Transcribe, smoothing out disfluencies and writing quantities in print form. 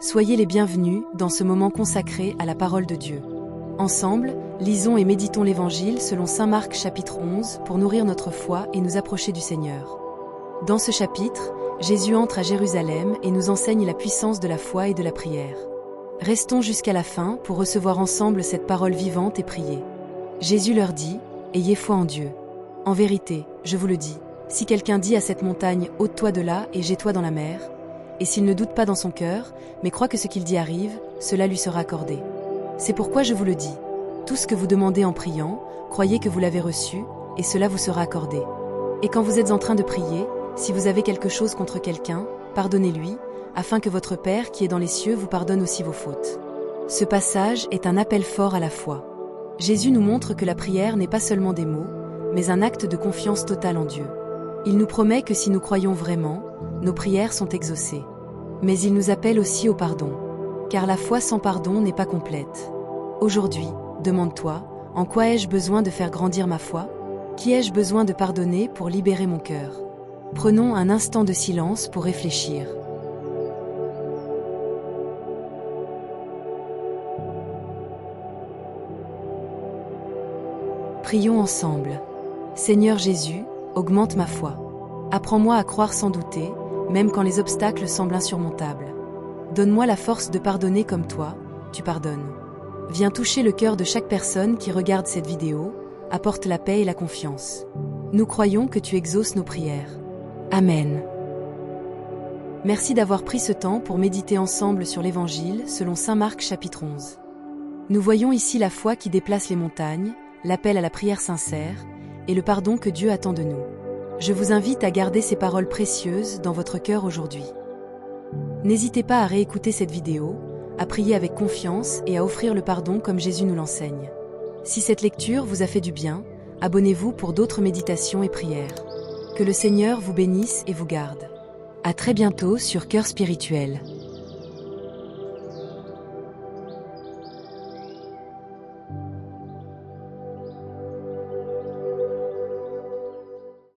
Soyez les bienvenus dans ce moment consacré à la parole de Dieu. Ensemble, lisons et méditons l'Évangile selon saint Marc chapitre 11 pour nourrir notre foi et nous approcher du Seigneur. Dans ce chapitre, Jésus entre à Jérusalem et nous enseigne la puissance de la foi et de la prière. Restons jusqu'à la fin pour recevoir ensemble cette parole vivante et prier. Jésus leur dit, « Ayez foi en Dieu. En vérité, je vous le dis, si quelqu'un dit à cette montagne, ôte-toi de là et jette-toi dans la mer, et s'il ne doute pas dans son cœur, mais croit que ce qu'il dit arrive, cela lui sera accordé. C'est pourquoi je vous le dis, tout ce que vous demandez en priant, croyez que vous l'avez reçu, et cela vous sera accordé. Et quand vous êtes en train de prier, si vous avez quelque chose contre quelqu'un, pardonnez-lui, afin que votre Père qui est dans les cieux vous pardonne aussi vos fautes. » Ce passage est un appel fort à la foi. Jésus nous montre que la prière n'est pas seulement des mots, mais un acte de confiance totale en Dieu. Il nous promet que si nous croyons vraiment, nos prières sont exaucées. Mais il nous appelle aussi au pardon. Car la foi sans pardon n'est pas complète. Aujourd'hui, demande-toi, en quoi ai-je besoin de faire grandir ma foi? Qui ai-je besoin de pardonner pour libérer mon cœur? Prenons un instant de silence pour réfléchir. Prions ensemble. Seigneur Jésus, augmente ma foi. Apprends-moi à croire sans douter, même quand les obstacles semblent insurmontables. Donne-moi la force de pardonner comme toi, tu pardonnes. Viens toucher le cœur de chaque personne qui regarde cette vidéo, apporte la paix et la confiance. Nous croyons que tu exauces nos prières. Amen. Merci d'avoir pris ce temps pour méditer ensemble sur l'Évangile selon saint Marc chapitre 11. Nous voyons ici la foi qui déplace les montagnes, l'appel à la prière sincère, et le pardon que Dieu attend de nous. Je vous invite à garder ces paroles précieuses dans votre cœur aujourd'hui. N'hésitez pas à réécouter cette vidéo, à prier avec confiance et à offrir le pardon comme Jésus nous l'enseigne. Si cette lecture vous a fait du bien, abonnez-vous pour d'autres méditations et prières. Que le Seigneur vous bénisse et vous garde. À très bientôt sur Cœur Spirituel.